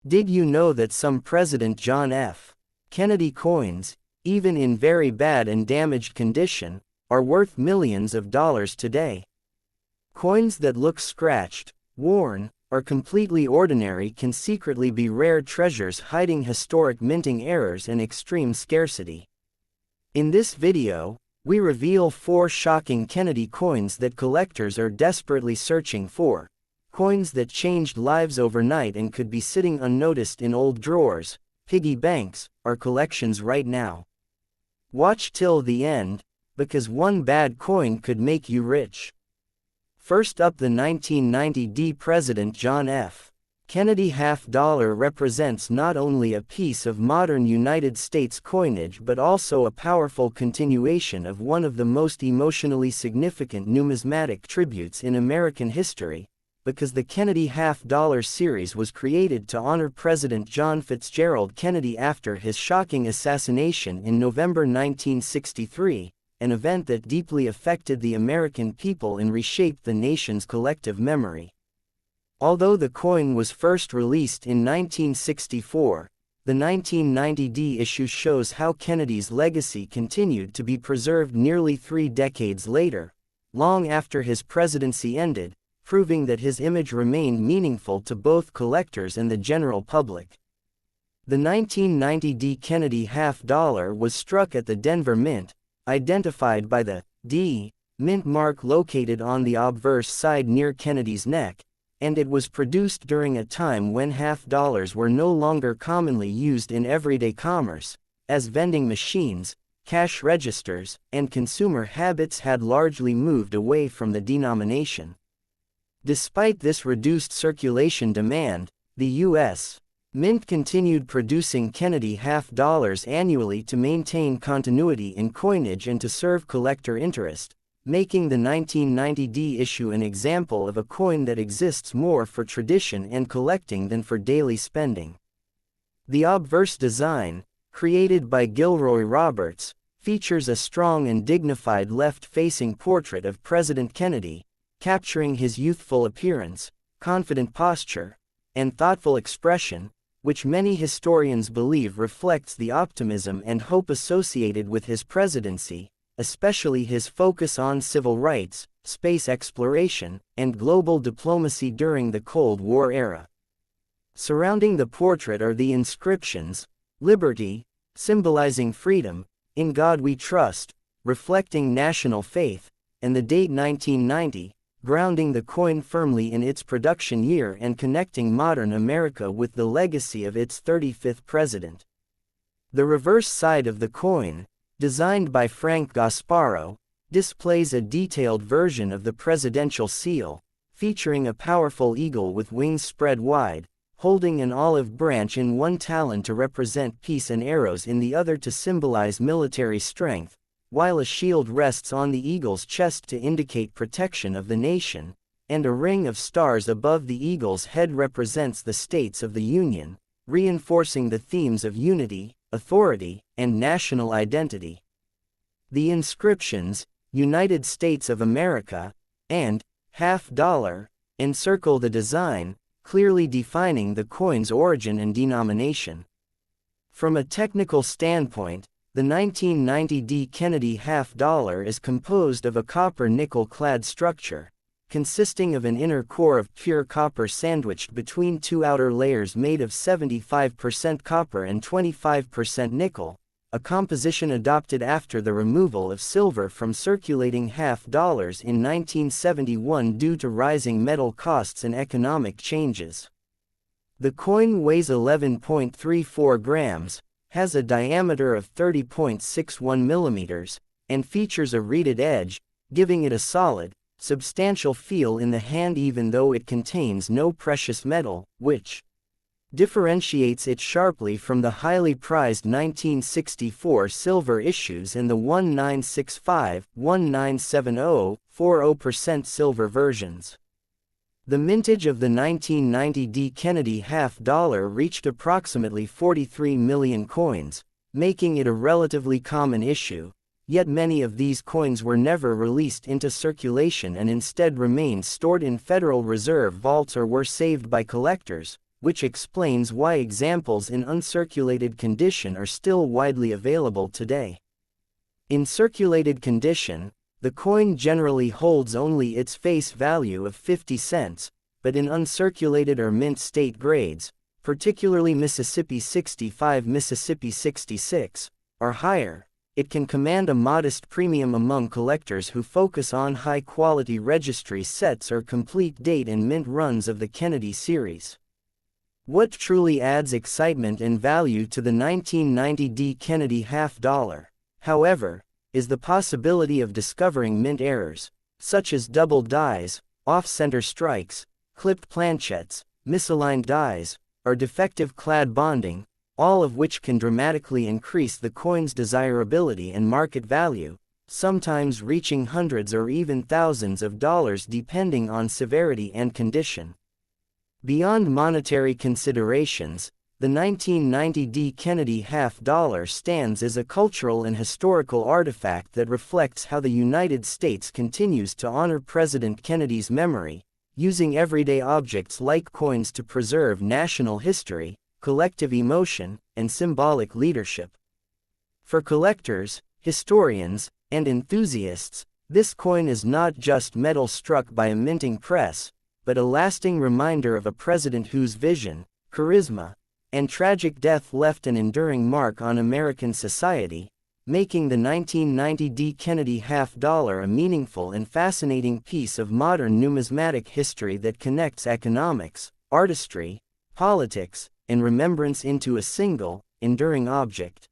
Did you know that some President John F. Kennedy coins, even in very bad and damaged condition, are worth millions of dollars today? Coins that look scratched, worn, or completely ordinary can secretly be rare treasures hiding historic minting errors and extreme scarcity. In this video, we reveal 4 shocking Kennedy coins that collectors are desperately searching for. Coins that changed lives overnight and could be sitting unnoticed in old drawers, piggy banks, or collections right now. Watch till the end, because one bad coin could make you rich. First up, the 1990 President John F. Kennedy half-dollar represents not only a piece of modern United States coinage but also a powerful continuation of one of the most emotionally significant numismatic tributes in American history, because the Kennedy half-dollar series was created to honor President John Fitzgerald Kennedy after his shocking assassination in November 1963, an event that deeply affected the American people and reshaped the nation's collective memory. Although the coin was first released in 1964, the 1990 issue shows how Kennedy's legacy continued to be preserved nearly 3 decades later, long after his presidency ended, proving that his image remained meaningful to both collectors and the general public. The 1990 Kennedy half-dollar was struck at the Denver Mint, identified by the D Mint mark located on the obverse side near Kennedy's neck, and it was produced during a time when half-dollars were no longer commonly used in everyday commerce, as vending machines, cash registers, and consumer habits had largely moved away from the denomination. Despite this reduced circulation demand, the U.S. Mint continued producing Kennedy half-dollars annually to maintain continuity in coinage and to serve collector interest, making the 1990 issue an example of a coin that exists more for tradition and collecting than for daily spending. The obverse design, created by Gilroy Roberts, features a strong and dignified left-facing portrait of President Kennedy, capturing his youthful appearance, confident posture, and thoughtful expression, which many historians believe reflects the optimism and hope associated with his presidency, especially his focus on civil rights, space exploration, and global diplomacy during the Cold War era. Surrounding the portrait are the inscriptions, "Liberty," symbolizing freedom, "In God We Trust," reflecting national faith, and the date 1990, grounding the coin firmly in its production year and connecting modern America with the legacy of its 35th president. The reverse side of the coin, designed by Frank Gasparo, displays a detailed version of the presidential seal, featuring a powerful eagle with wings spread wide, holding an olive branch in one talon to represent peace and arrows in the other to symbolize military strength, while a shield rests on the eagle's chest to indicate protection of the nation, and a ring of stars above the eagle's head represents the states of the Union, reinforcing the themes of unity, authority, and national identity. The inscriptions, "United States of America," and "half-dollar," encircle the design, clearly defining the coin's origin and denomination. From a technical standpoint, the 1990 Kennedy half-dollar is composed of a copper-nickel-clad structure, consisting of an inner core of pure copper sandwiched between 2 outer layers made of 75% copper and 25% nickel, a composition adopted after the removal of silver from circulating half-dollars in 1971 due to rising metal costs and economic changes. The coin weighs 11.34 grams, has a diameter of 30.61 millimeters, and features a reeded edge, giving it a solid, substantial feel in the hand even though it contains no precious metal, which differentiates it sharply from the highly prized 1964 silver issues and the 1965, 1970, 40% silver versions. The mintage of the 1990 Kennedy half-dollar reached approximately 43 million coins, making it a relatively common issue, yet many of these coins were never released into circulation and instead remained stored in Federal Reserve vaults or were saved by collectors, which explains why examples in uncirculated condition are still widely available today. In circulated condition, the coin generally holds only its face value of 50 cents, but in uncirculated or mint state grades, particularly Mississippi 65, Mississippi 66, or higher, it can command a modest premium among collectors who focus on high-quality registry sets or complete date and mint runs of the Kennedy series. What truly adds excitement and value to the 1990 D Kennedy $50, however, is the possibility of discovering mint errors, such as double dies, off-center strikes, clipped planchettes, misaligned dies, or defective clad bonding, all of which can dramatically increase the coin's desirability and market value, sometimes reaching hundreds or even thousands of dollars depending on severity and condition. Beyond monetary considerations, the 1990 D Kennedy $50 stands as a cultural and historical artifact that reflects how the United States continues to honor President Kennedy's memory, using everyday objects like coins to preserve national history, collective emotion, and symbolic leadership. For collectors, historians, and enthusiasts, this coin is not just metal struck by a minting press, but a lasting reminder of a president whose vision, charisma, and tragic death left an enduring mark on American society, making the 1990 D Kennedy $50 a meaningful and fascinating piece of modern numismatic history that connects economics, artistry, politics, and remembrance into a single, enduring object.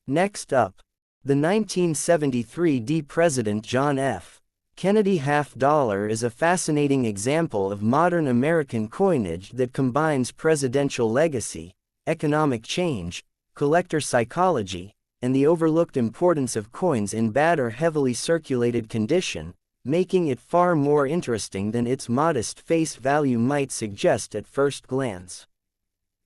Next up, the 1973 D President John F. Kennedy $50 is a fascinating example of modern American coinage that combines presidential legacy, economic change, collector psychology, and the overlooked importance of coins in bad or heavily circulated condition, making it far more interesting than its modest face value might suggest at first glance.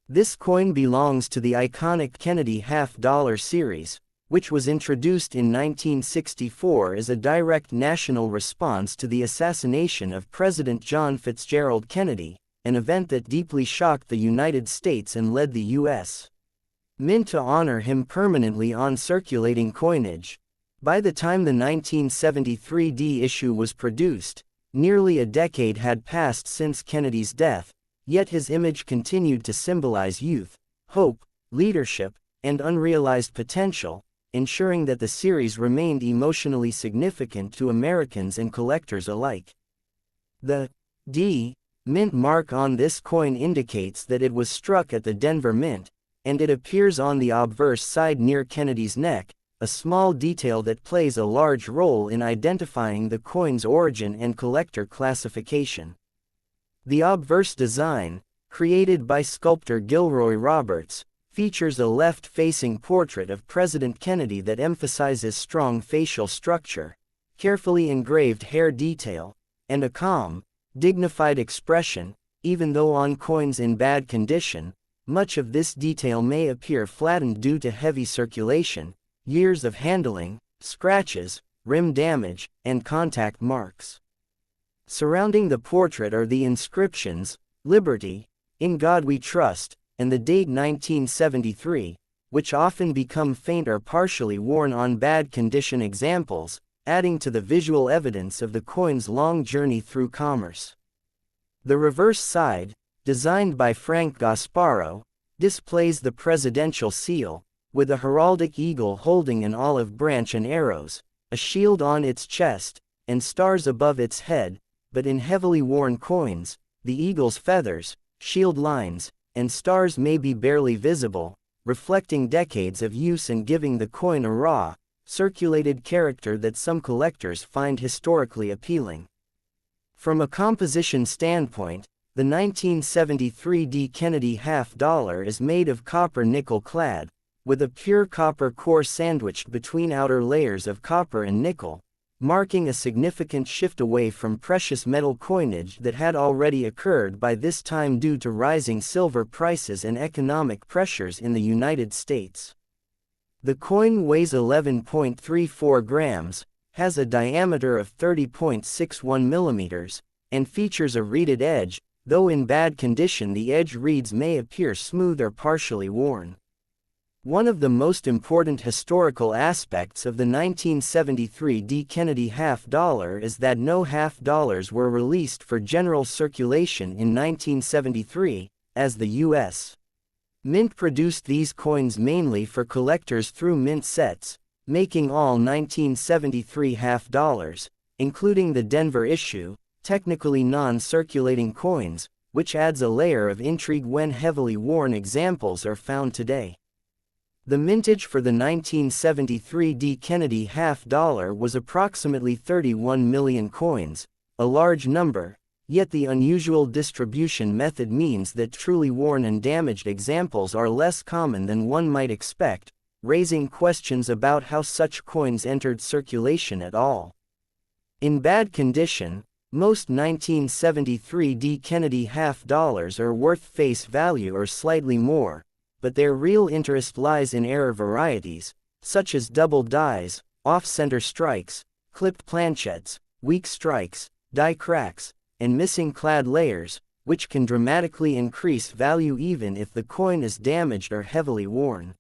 This coin belongs to the iconic Kennedy $50 series, which was introduced in 1964 as a direct national response to the assassination of President John Fitzgerald Kennedy, an event that deeply shocked the United States and led the U.S. Mint to honor him permanently on circulating coinage. By the time the 1973 D issue was produced, nearly a decade had passed since Kennedy's death, yet his image continued to symbolize youth, hope, leadership, and unrealized potential, ensuring that the series remained emotionally significant to Americans and collectors alike. The D Mint mark on this coin indicates that it was struck at the Denver Mint, and it appears on the obverse side near Kennedy's neck, a small detail that plays a large role in identifying the coin's origin and collector classification. The obverse design, created by sculptor Gilroy Roberts, features a left-facing portrait of President Kennedy that emphasizes strong facial structure, carefully engraved hair detail, and a calm, dignified expression. Even though on coins in bad condition, much of this detail may appear flattened due to heavy circulation, years of handling, scratches, rim damage, and contact marks. Surrounding the portrait are the inscriptions, "Liberty," "In God We Trust," and the date 1973, which often become faint or partially worn on bad condition examples, adding to the visual evidence of the coin's long journey through commerce. The reverse side, designed by Frank Gasparo, displays the presidential seal, with a heraldic eagle holding an olive branch and arrows, a shield on its chest, and stars above its head, but in heavily worn coins, the eagle's feathers, shield lines, and stars may be barely visible, reflecting decades of use and giving the coin a raw, circulated character that some collectors find historically appealing. From a composition standpoint, the 1973 D Kennedy $50 is made of copper nickel clad, with a pure copper core sandwiched between outer layers of copper and nickel, marking a significant shift away from precious metal coinage that had already occurred by this time due to rising silver prices and economic pressures in the United States. The coin weighs 11.34 grams, has a diameter of 30.61 millimeters, and features a reeded edge, though in bad condition the edge reeds may appear smooth or partially worn. One of the most important historical aspects of the 1973 D. Kennedy half-dollar is that no half-dollars were released for general circulation in 1973, as the U.S. Mint produced these coins mainly for collectors through mint sets, making all 1973 half-dollars, including the Denver issue, technically non-circulating coins, which adds a layer of intrigue when heavily worn examples are found today. The mintage for the 1973 D. Kennedy half-dollar was approximately 31 million coins, a large number, yet the unusual distribution method means that truly worn and damaged examples are less common than one might expect, raising questions about how such coins entered circulation at all. In bad condition, most 1973 D. Kennedy half-dollars are worth face value or slightly more, but their real interest lies in error varieties, such as double dies, off-center strikes, clipped planchettes, weak strikes, die cracks, and missing clad layers, which can dramatically increase value even if the coin is damaged or heavily worn.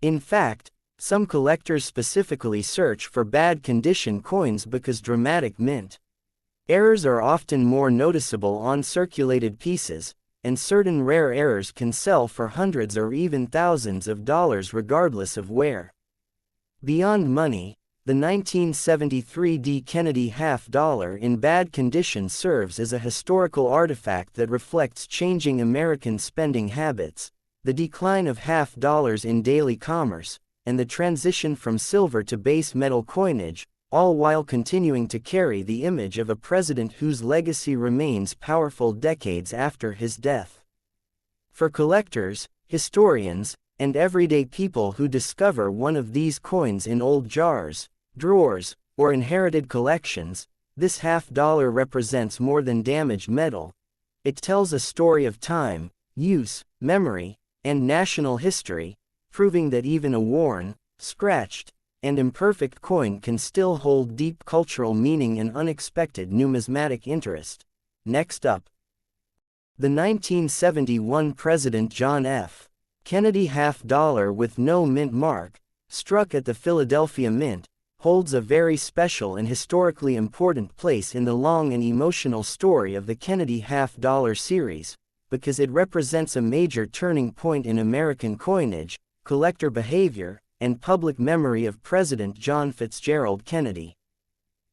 In fact, some collectors specifically search for bad condition coins because dramatic mint errors are often more noticeable on circulated pieces, and certain rare errors can sell for hundreds or even thousands of dollars regardless of wear. Beyond money, the 1973 D. Kennedy half-dollar in bad condition serves as a historical artifact that reflects changing American spending habits, the decline of half-dollars in daily commerce, and the transition from silver to base metal coinage, all while continuing to carry the image of a president whose legacy remains powerful decades after his death. For collectors, historians, and everyday people who discover one of these coins in old jars, drawers, or inherited collections, this half-dollar represents more than damaged metal. It tells a story of time, use, memory, and national history, proving that even a worn, scratched, and imperfect coin can still hold deep cultural meaning and unexpected numismatic interest. Next up, the 1971 President John F. Kennedy half-dollar with no mint mark, struck at the Philadelphia Mint, holds a very special and historically important place in the long and emotional story of the Kennedy half-dollar series, because it represents a major turning point in American coinage, collector behavior, and public memory of President John Fitzgerald Kennedy.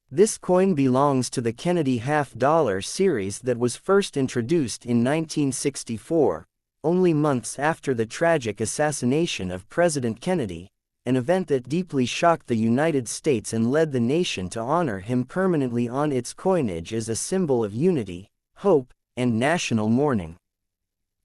This coin belongs to the Kennedy half-dollar series that was first introduced in 1964, only months after the tragic assassination of President Kennedy, an event that deeply shocked the United States and led the nation to honor him permanently on its coinage as a symbol of unity, hope, and national mourning.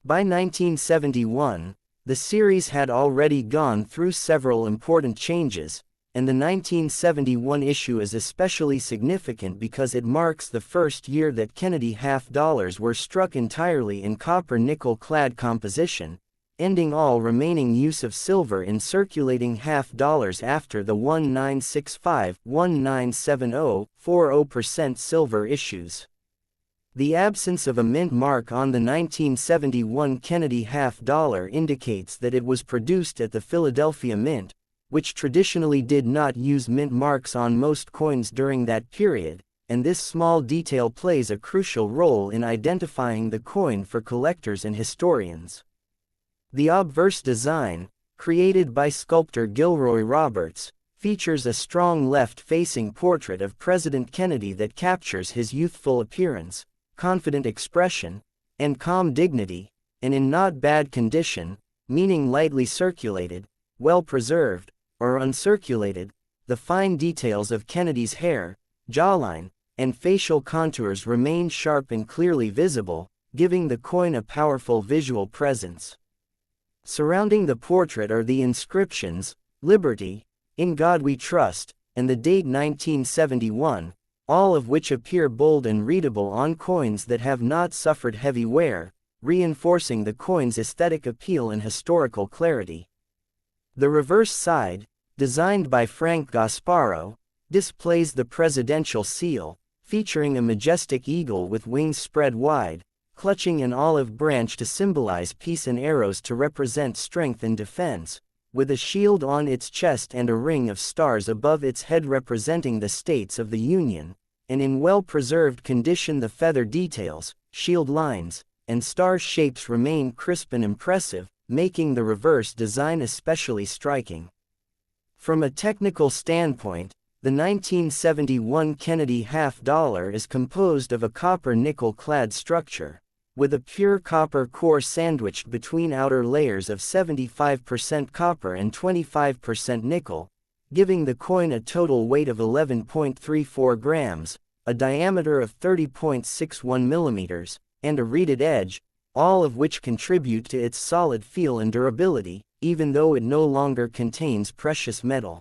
By 1971, the series had already gone through several important changes, and the 1971 issue is especially significant because it marks the first year that Kennedy half-dollars were struck entirely in copper-nickel clad composition, ending all remaining use of silver in circulating half-dollars after the 1965, 1970, 40% silver issues. The absence of a mint mark on the 1971 Kennedy half-dollar indicates that it was produced at the Philadelphia Mint, which traditionally did not use mint marks on most coins during that period, and this small detail plays a crucial role in identifying the coin for collectors and historians. The obverse design, created by sculptor Gilroy Roberts, features a strong left-facing portrait of President Kennedy that captures his youthful appearance, confident expression, and calm dignity, and in not bad condition, meaning lightly circulated, well preserved, or uncirculated, the fine details of Kennedy's hair, jawline, and facial contours remain sharp and clearly visible, giving the coin a powerful visual presence. Surrounding the portrait are the inscriptions, "Liberty," "In God We Trust," and the date 1971, all of which appear bold and readable on coins that have not suffered heavy wear, reinforcing the coin's aesthetic appeal and historical clarity. The reverse side, designed by Frank Gasparo, displays the presidential seal, featuring a majestic eagle with wings spread wide, clutching an olive branch to symbolize peace and arrows to represent strength and defense, with a shield on its chest and a ring of stars above its head representing the states of the Union, and in well-preserved condition the feather details, shield lines, and star shapes remain crisp and impressive, making the reverse design especially striking. From a technical standpoint, the 1971 Kennedy half-dollar is composed of a copper-nickel-clad structure, with a pure copper core sandwiched between outer layers of 75% copper and 25% nickel, giving the coin a total weight of 11.34 grams, a diameter of 30.61 millimeters, and a reeded edge, all of which contribute to its solid feel and durability, even though it no longer contains precious metal.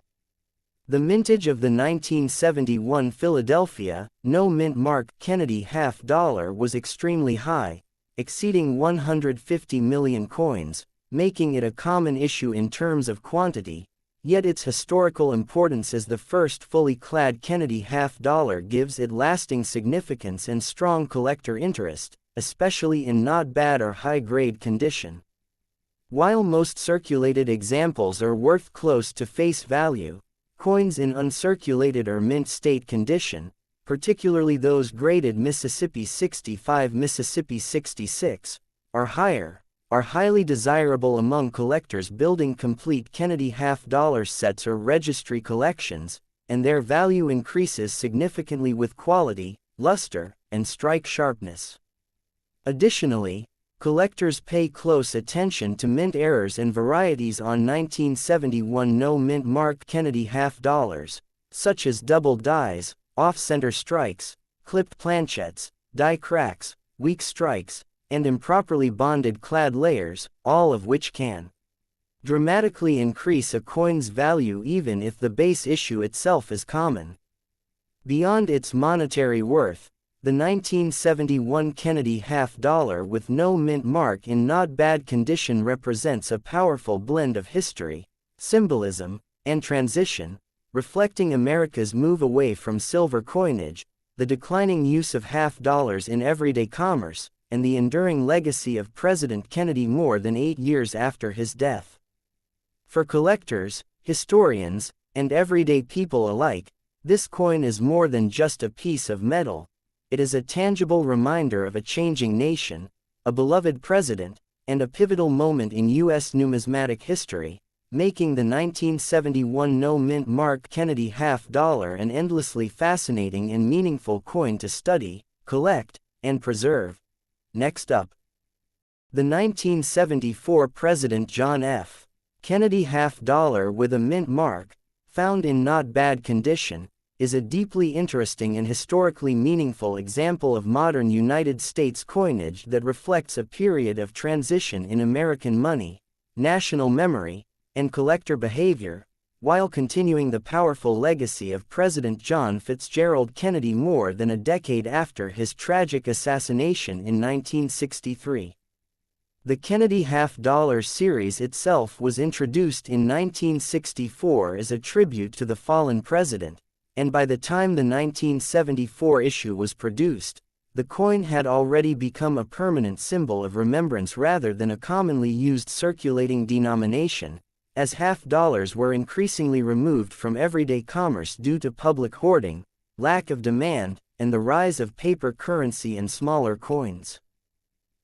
The mintage of the 1971 Philadelphia, no mint mark Kennedy half-dollar was extremely high, exceeding 150 million coins, making it a common issue in terms of quantity, yet its historical importance as the first fully clad Kennedy half-dollar gives it lasting significance and strong collector interest, especially in not bad or high-grade condition. While most circulated examples are worth close to face value, coins in uncirculated or mint state condition, particularly those graded Mississippi 65, Mississippi 66, or higher, are highly desirable among collectors building complete Kennedy half-dollar sets or registry collections, and their value increases significantly with quality, luster, and strike sharpness. Additionally, collectors pay close attention to mint errors and varieties on 1971 no mint mark Kennedy half-dollars, such as double dies, off-center strikes, clipped planchettes, die cracks, weak strikes, and improperly bonded clad layers, all of which can dramatically increase a coin's value even if the base issue itself is common. Beyond its monetary worth, the 1971 Kennedy half-dollar with no mint mark in not bad condition represents a powerful blend of history, symbolism, and transition, reflecting America's move away from silver coinage, the declining use of half-dollars in everyday commerce, and the enduring legacy of President Kennedy more than 8 years after his death. For collectors, historians, and everyday people alike, this coin is more than just a piece of metal. It is a tangible reminder of a changing nation, a beloved president, and a pivotal moment in U.S. numismatic history, making the 1971 no mint mark Kennedy half-dollar an endlessly fascinating and meaningful coin to study, collect, and preserve. Next up, the 1974 President John F. Kennedy half-dollar with a mint mark, found in not bad condition, is a deeply interesting and historically meaningful example of modern United States coinage that reflects a period of transition in American money, national memory, and collector behavior, while continuing the powerful legacy of President John Fitzgerald Kennedy more than a decade after his tragic assassination in 1963. The Kennedy half-dollar series itself was introduced in 1964 as a tribute to the fallen president, and by the time the 1974 issue was produced, the coin had already become a permanent symbol of remembrance rather than a commonly used circulating denomination, as half-dollars were increasingly removed from everyday commerce due to public hoarding, lack of demand, and the rise of paper currency and smaller coins.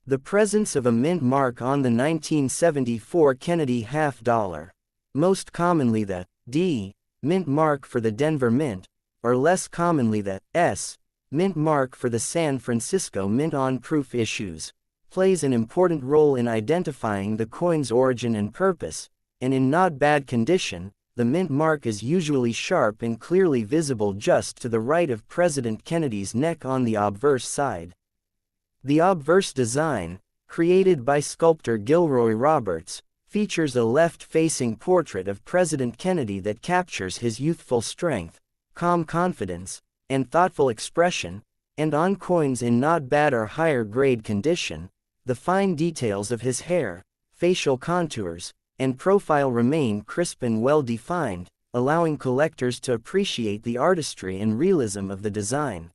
The presence of a mint mark on the 1974 Kennedy half-dollar, most commonly the D mint mark for the Denver Mint, or less commonly the S mint mark for the San Francisco Mint on proof issues, plays an important role in identifying the coin's origin and purpose, and in not bad condition, the mint mark is usually sharp and clearly visible just to the right of President Kennedy's neck on the obverse side. The obverse design, created by sculptor Gilroy Roberts, features a left-facing portrait of President Kennedy that captures his youthful strength, calm confidence, and thoughtful expression, and on coins in not bad or higher grade condition, the fine details of his hair, facial contours, and profile remain crisp and well-defined, allowing collectors to appreciate the artistry and realism of the design.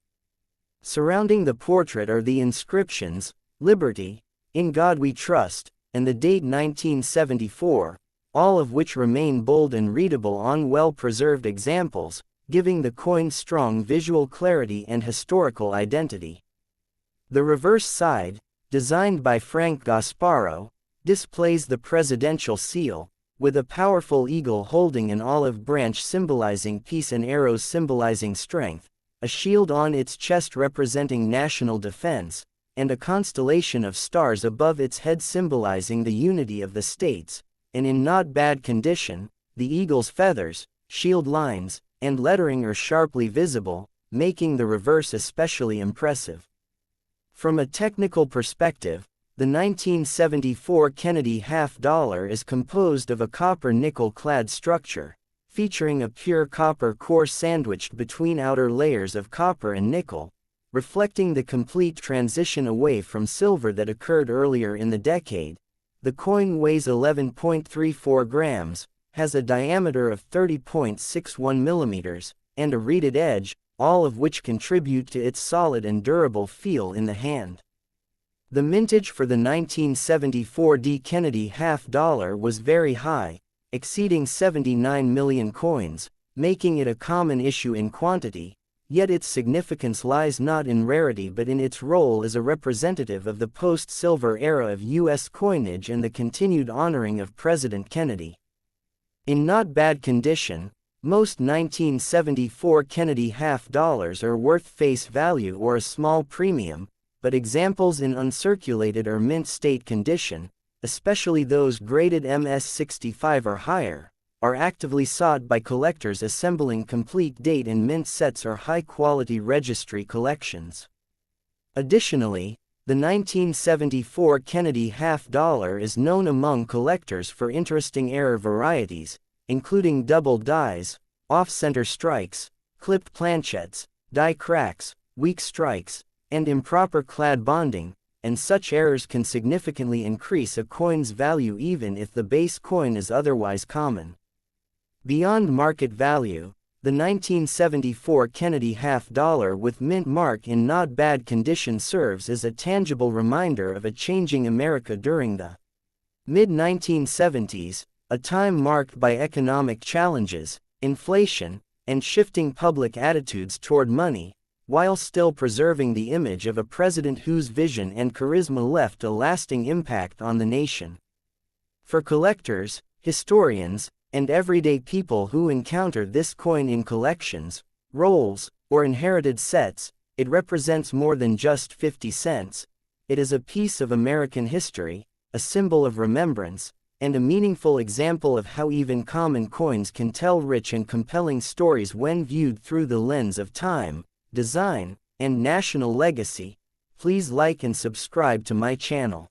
Surrounding the portrait are the inscriptions, Liberty, In God We Trust, and the date 1974, all of which remain bold and readable on well-preserved examples, giving the coin strong visual clarity and historical identity. The reverse side, designed by Frank Gasparo, displays the presidential seal, with a powerful eagle holding an olive branch symbolizing peace and arrows symbolizing strength, a shield on its chest representing national defense, and a constellation of stars above its head symbolizing the unity of the states, and in not bad condition, the eagle's feathers, shield lines, and lettering are sharply visible, making the reverse especially impressive. From a technical perspective, the 1974 Kennedy half-dollar is composed of a copper-nickel-clad structure, featuring a pure copper core sandwiched between outer layers of copper and nickel, reflecting the complete transition away from silver that occurred earlier in the decade. The coin weighs 11.34 grams, has a diameter of 30.61 millimeters, and a reeded edge, all of which contribute to its solid and durable feel in the hand. The mintage for the 1974 D. Kennedy half-dollar was very high, exceeding 79 million coins, making it a common issue in quantity, yet its significance lies not in rarity but in its role as a representative of the post-silver era of U.S. coinage and the continued honoring of President Kennedy. In not bad condition, most 1974 Kennedy half-dollars are worth face value or a small premium, but examples in uncirculated or mint state condition, especially those graded MS-65 or higher, are actively sought by collectors assembling complete date and mint sets or high-quality registry collections. Additionally, the 1974 Kennedy half-dollar is known among collectors for interesting error varieties, including double dies, off-center strikes, clipped planchettes, die cracks, weak strikes, and improper clad bonding, and such errors can significantly increase a coin's value even if the base coin is otherwise common. Beyond market value, the 1974 Kennedy half-dollar with mint mark in not bad condition serves as a tangible reminder of a changing America during the mid-1970s, a time marked by economic challenges, inflation, and shifting public attitudes toward money, while still preserving the image of a president whose vision and charisma left a lasting impact on the nation. For collectors, historians, and everyday people who encounter this coin in collections, rolls, or inherited sets, it represents more than just 50 cents. It is a piece of American history, a symbol of remembrance, and a meaningful example of how even common coins can tell rich and compelling stories when viewed through the lens of time, design, and national legacy. Please like and subscribe to my channel.